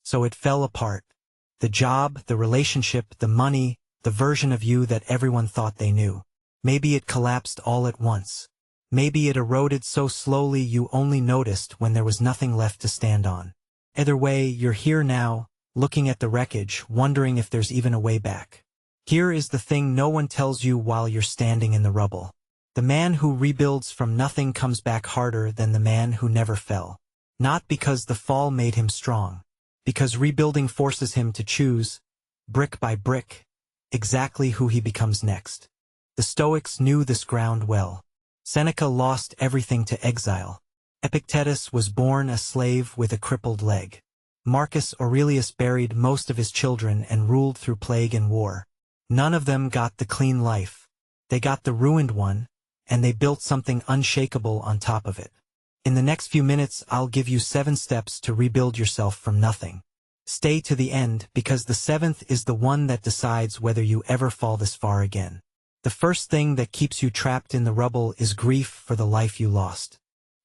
So it fell apart. The job, the relationship, the money, the version of you that everyone thought they knew. Maybe it collapsed all at once. Maybe it eroded so slowly you only noticed when there was nothing left to stand on. Either way, you're here now, looking at the wreckage, wondering if there's even a way back. Here is the thing no one tells you while you're standing in the rubble. The man who rebuilds from nothing comes back harder than the man who never fell. Not because the fall made him strong. Because rebuilding forces him to choose, brick by brick, exactly who he becomes next. The Stoics knew this ground well. Seneca lost everything to exile. Epictetus was born a slave with a crippled leg. Marcus Aurelius buried most of his children and ruled through plague and war. None of them got the clean life. They got the ruined one, and they built something unshakable on top of it. In the next few minutes, I'll give you 7 steps to rebuild yourself from nothing. Stay to the end, because the 7th is the one that decides whether you ever fall this far again. The first thing that keeps you trapped in the rubble is grief for the life you lost.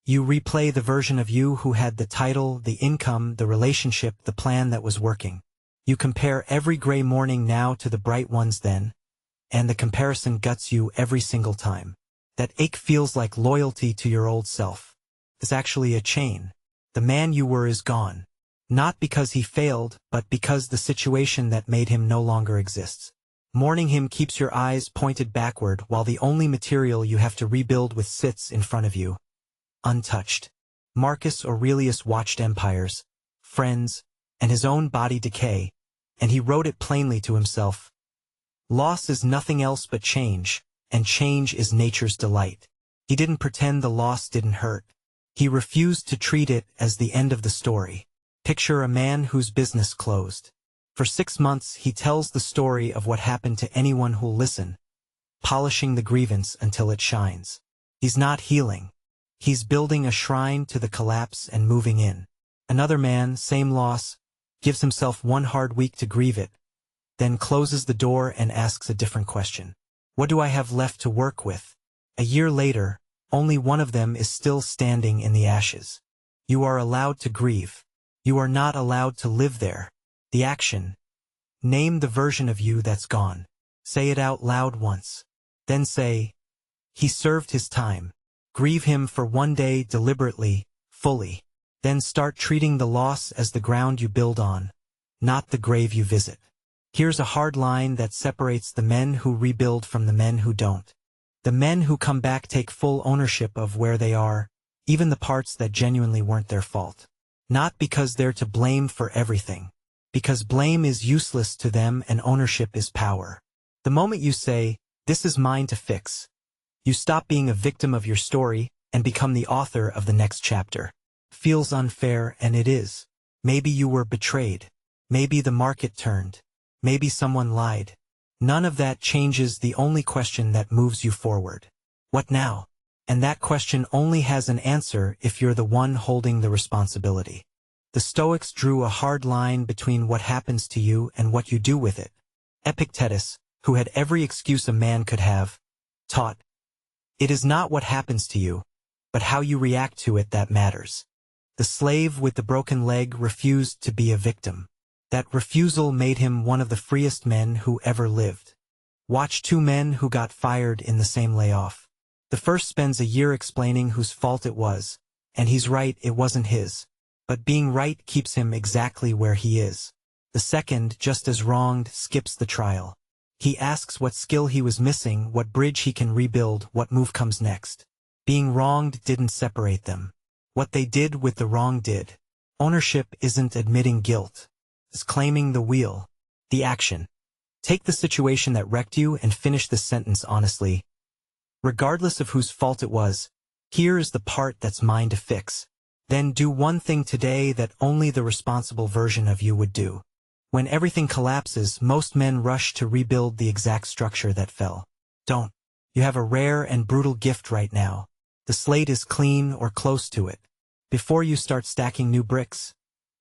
You replay the version of you who had the title, the income, the relationship, the plan that was working. You compare every gray morning now to the bright ones then, and the comparison guts you every single time. That ache feels like loyalty to your old self. It's actually a chain. The man you were is gone. Not because he failed, but because the situation that made him no longer exists. Mourning him keeps your eyes pointed backward while the only material you have to rebuild with sits in front of you, untouched. Marcus Aurelius watched empires, friends, and his own body decay, and he wrote it plainly to himself. Loss is nothing else but change, and change is nature's delight. He didn't pretend the loss didn't hurt. He refused to treat it as the end of the story. Picture a man whose business closed. For 6 months he tells the story of what happened to anyone who'll listen, polishing the grievance until it shines. He's not healing. He's building a shrine to the collapse and moving in. Another man, same loss, gives himself 1 hard week to grieve it, then closes the door and asks a different question. What do I have left to work with? A year later, only one of them is still standing in the ashes. You are allowed to grieve. You are not allowed to live there. The action. Name the version of you that's gone. Say it out loud once. Then say, he served his time. Grieve him for 1 day deliberately, fully. Then start treating the loss as the ground you build on, not the grave you visit. Here's a hard line that separates the men who rebuild from the men who don't. The men who come back take full ownership of where they are, even the parts that genuinely weren't their fault. Not because they're to blame for everything. Because blame is useless to them and ownership is power. The moment you say, this is mine to fix, you stop being a victim of your story and become the author of the next chapter. Feels unfair, and it is. Maybe you were betrayed. Maybe the market turned. Maybe someone lied. None of that changes the only question that moves you forward. What now? And that question only has an answer if you're the one holding the responsibility. The Stoics drew a hard line between what happens to you and what you do with it. Epictetus, who had every excuse a man could have, taught, it is not what happens to you, but how you react to it that matters. The slave with the broken leg refused to be a victim. That refusal made him one of the freest men who ever lived. Watch 2 men who got fired in the same layoff. The first spends a year explaining whose fault it was, and he's right, it wasn't his. But being right keeps him exactly where he is. The second, just as wronged, skips the trial. He asks what skill he was missing, what bridge he can rebuild, what move comes next. Being wronged didn't separate them. What they did with the wrong did. Ownership isn't admitting guilt. It's claiming the wheel. The action. Take the situation that wrecked you and finish the sentence honestly. Regardless of whose fault it was, here is the part that's mine to fix. Then do one thing today that only the responsible version of you would do. When everything collapses, most men rush to rebuild the exact structure that fell. Don't. You have a rare and brutal gift right now. The slate is clean or close to it. Before you start stacking new bricks,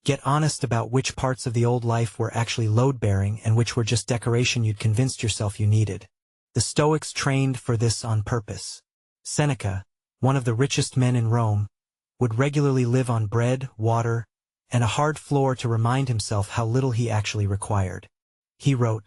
get honest about which parts of the old life were actually load-bearing and which were just decoration you'd convinced yourself you needed. The Stoics trained for this on purpose. Seneca, one of the richest men in Rome, would regularly live on bread, water, and a hard floor to remind himself how little he actually required. He wrote,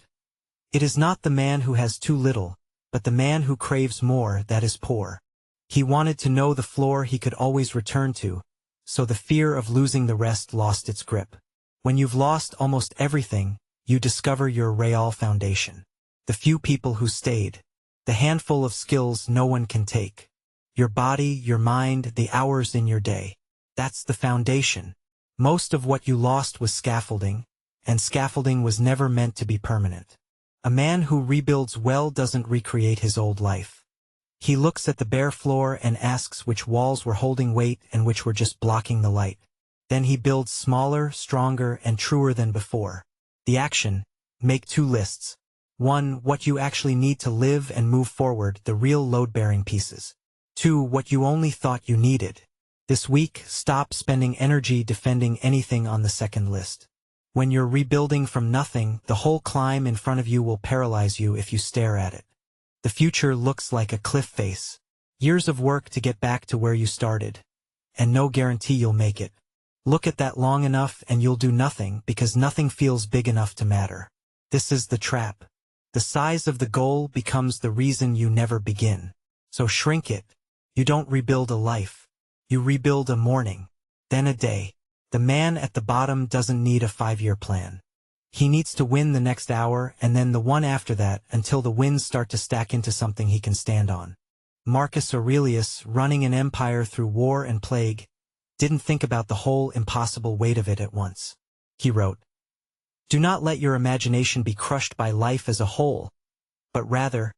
"It is not the man who has too little, but the man who craves more that is poor." He wanted to know the floor he could always return to, so the fear of losing the rest lost its grip. When you've lost almost everything, you discover your real foundation. The few people who stayed. The handful of skills no one can take. Your body, your mind, the hours in your day. That's the foundation. Most of what you lost was scaffolding, and scaffolding was never meant to be permanent. A man who rebuilds well doesn't recreate his old life. He looks at the bare floor and asks which walls were holding weight and which were just blocking the light. Then he builds smaller, stronger, and truer than before. The action: make 2 lists. 1. What you actually need to live and move forward, the real load-bearing pieces. 2. What you only thought you needed. This week, stop spending energy defending anything on the second list. When you're rebuilding from nothing, the whole climb in front of you will paralyze you if you stare at it. The future looks like a cliff face. Years of work to get back to where you started. And no guarantee you'll make it. Look at that long enough and you'll do nothing because nothing feels big enough to matter. This is the trap. The size of the goal becomes the reason you never begin. So shrink it. You don't rebuild a life. You rebuild a morning. Then a day. The man at the bottom doesn't need a 5-year plan. He needs to win the next hour and then the one after that until the wins start to stack into something he can stand on. Marcus Aurelius, running an empire through war and plague, didn't think about the whole impossible weight of it at once. He wrote, "Do not let your imagination be crushed by life as a whole, but rather,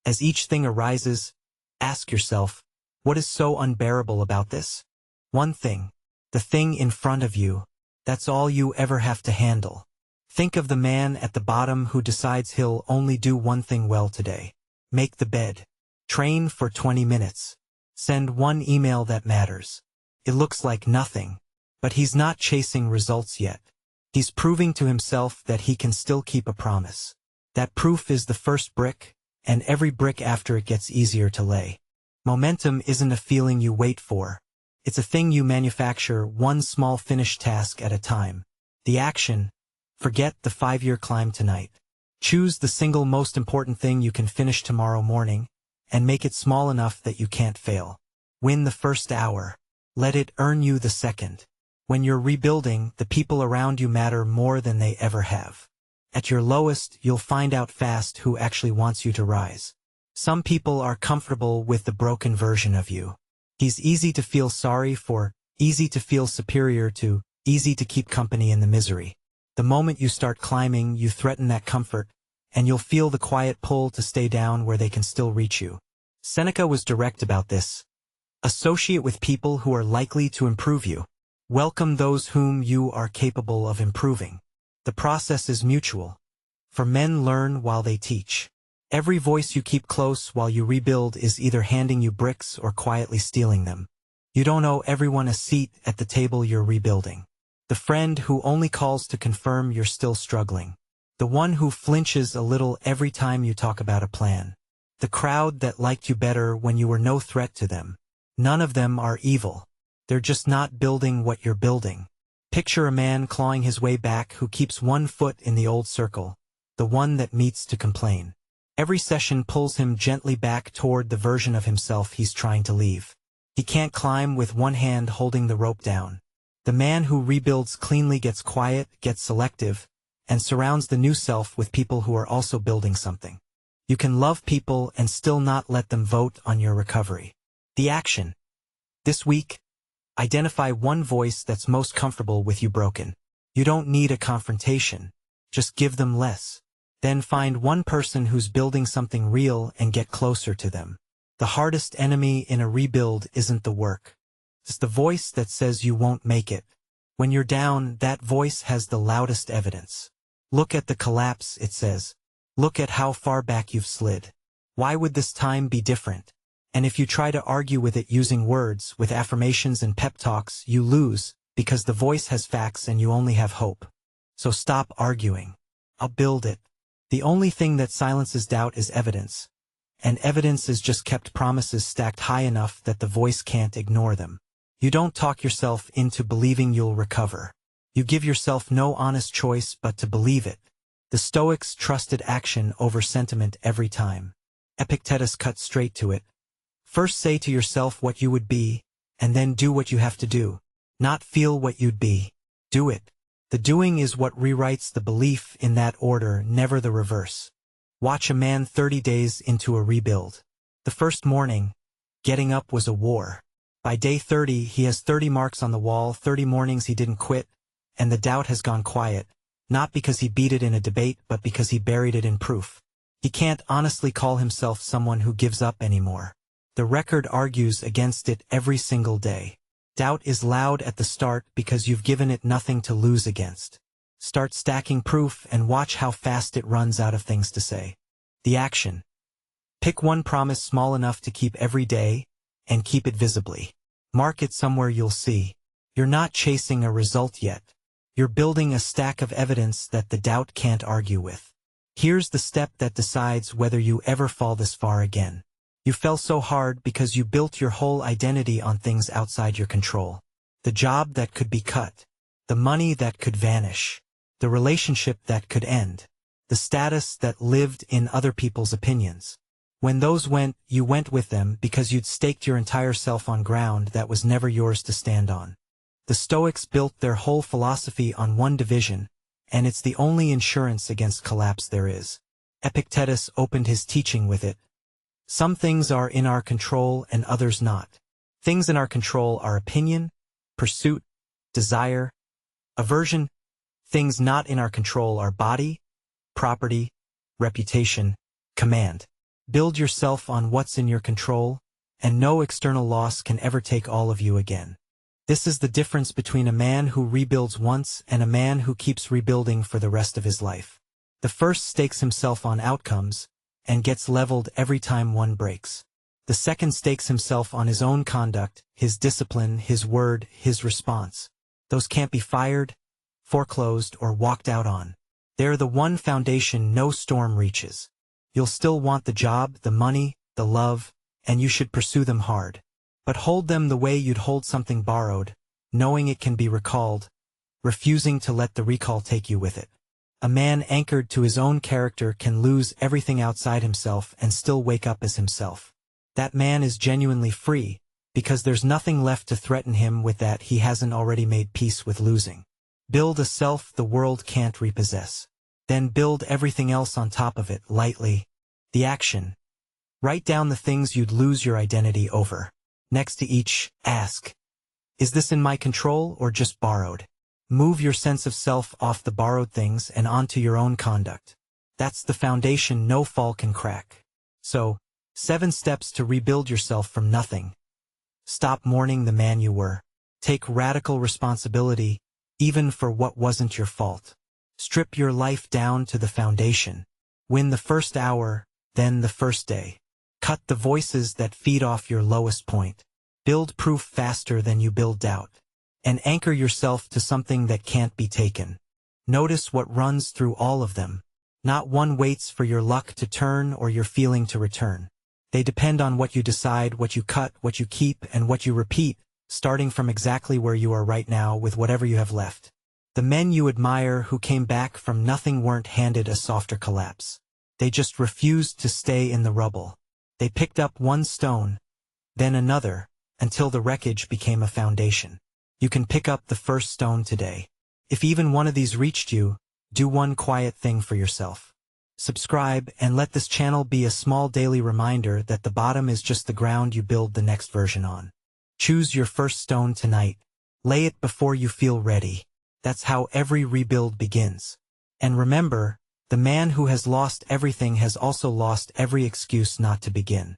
as each thing arises, ask yourself, what is so unbearable about this? One thing, the thing in front of you, that's all you ever have to handle." Think of the man at the bottom who decides he'll only do one thing well today. Make the bed. Train for 20 minutes. Send one email that matters. It looks like nothing, but he's not chasing results yet. He's proving to himself that he can still keep a promise. That proof is the first brick, and every brick after it gets easier to lay. Momentum isn't a feeling you wait for. It's a thing you manufacture, one small finished task at a time. The action: forget the 5-year climb tonight. Choose the single most important thing you can finish tomorrow morning, and make it small enough that you can't fail. Win the first hour. Let it earn you the second. When you're rebuilding, the people around you matter more than they ever have. At your lowest, you'll find out fast who actually wants you to rise. Some people are comfortable with the broken version of you. He's easy to feel sorry for, easy to feel superior to, easy to keep company in the misery. The moment you start climbing, you threaten that comfort, and you'll feel the quiet pull to stay down where they can still reach you. Seneca was direct about this. Associate with people who are likely to improve you. Welcome those whom you are capable of improving. The process is mutual. For men learn while they teach. Every voice you keep close while you rebuild is either handing you bricks or quietly stealing them. You don't owe everyone a seat at the table you're rebuilding. The friend who only calls to confirm you're still struggling. The one who flinches a little every time you talk about a plan. The crowd that liked you better when you were no threat to them. None of them are evil. They're just not building what you're building. Picture a man clawing his way back who keeps one foot in the old circle, the one that meets to complain. Every session pulls him gently back toward the version of himself he's trying to leave. He can't climb with one hand holding the rope down. The man who rebuilds cleanly gets quiet, gets selective, and surrounds the new self with people who are also building something. You can love people and still not let them vote on your recovery. The action. This week, identify one voice that's most comfortable with you broken. You don't need a confrontation. Just give them less. Then find one person who's building something real and get closer to them. The hardest enemy in a rebuild isn't the work. It's the voice that says you won't make it. When you're down, that voice has the loudest evidence. Look at the collapse, it says. Look at how far back you've slid. Why would this time be different? And if you try to argue with it using words, with affirmations and pep talks, you lose, because the voice has facts and you only have hope. So stop arguing. I'll build it. The only thing that silences doubt is evidence. And evidence is just kept promises stacked high enough that the voice can't ignore them. You don't talk yourself into believing you'll recover. You give yourself no honest choice but to believe it. The Stoics trusted action over sentiment every time. Epictetus cut straight to it. First say to yourself what you would be, and then do what you have to do. Not feel what you'd be. Do it. The doing is what rewrites the belief in that order, never the reverse. Watch a man 30 days into a rebuild. The first morning, getting up was a war. By day 30, he has 30 marks on the wall, 30 mornings he didn't quit, and the doubt has gone quiet, not because he beat it in a debate but because he buried it in proof. He can't honestly call himself someone who gives up anymore. The record argues against it every single day. Doubt is loud at the start because you've given it nothing to lose against. Start stacking proof and watch how fast it runs out of things to say. The action. Pick one promise small enough to keep every day, and keep it visibly. Mark it somewhere you'll see. You're not chasing a result yet. You're building a stack of evidence that the doubt can't argue with. Here's the step that decides whether you ever fall this far again. You fell so hard because you built your whole identity on things outside your control. The job that could be cut. The money that could vanish. The relationship that could end. The status that lived in other people's opinions. When those went, you went with them because you'd staked your entire self on ground that was never yours to stand on. The Stoics built their whole philosophy on one division, and it's the only insurance against collapse there is. Epictetus opened his teaching with it. Some things are in our control and others not. Things in our control are opinion, pursuit, desire, aversion. Things not in our control are body, property, reputation, command. Build yourself on what's in your control, and no external loss can ever take all of you again. This is the difference between a man who rebuilds once and a man who keeps rebuilding for the rest of his life. The first stakes himself on outcomes, and gets leveled every time one breaks. The second stakes himself on his own conduct, his discipline, his word, his response. Those can't be fired, foreclosed, or walked out on. They're the one foundation no storm reaches. You'll still want the job, the money, the love, and you should pursue them hard. But hold them the way you'd hold something borrowed, knowing it can be recalled, refusing to let the recall take you with it. A man anchored to his own character can lose everything outside himself and still wake up as himself. That man is genuinely free, because there's nothing left to threaten him with that he hasn't already made peace with losing. Build a self the world can't repossess. Then build everything else on top of it, lightly. The action. Write down the things you'd lose your identity over. Next to each, ask, is this in my control or just borrowed? Move your sense of self off the borrowed things and onto your own conduct. That's the foundation no fall can crack. So, 7 steps to rebuild yourself from nothing. Stop mourning the man you were. Take radical responsibility, even for what wasn't your fault. Strip your life down to the foundation. Win the first hour, then the first day. Cut the voices that feed off your lowest point. Build proof faster than you build doubt. And anchor yourself to something that can't be taken. Notice what runs through all of them. Not one waits for your luck to turn or your feeling to return. They depend on what you decide, what you cut, what you keep, and what you repeat, starting from exactly where you are right now with whatever you have left. The men you admire who came back from nothing weren't handed a softer collapse. They just refused to stay in the rubble. They picked up one stone, then another, until the wreckage became a foundation. You can pick up the first stone today. If even one of these reached you, do one quiet thing for yourself. Subscribe and let this channel be a small daily reminder that the bottom is just the ground you build the next version on. Choose your first stone tonight. Lay it before you feel ready. That's how every rebuild begins. And remember, the man who has lost everything has also lost every excuse not to begin.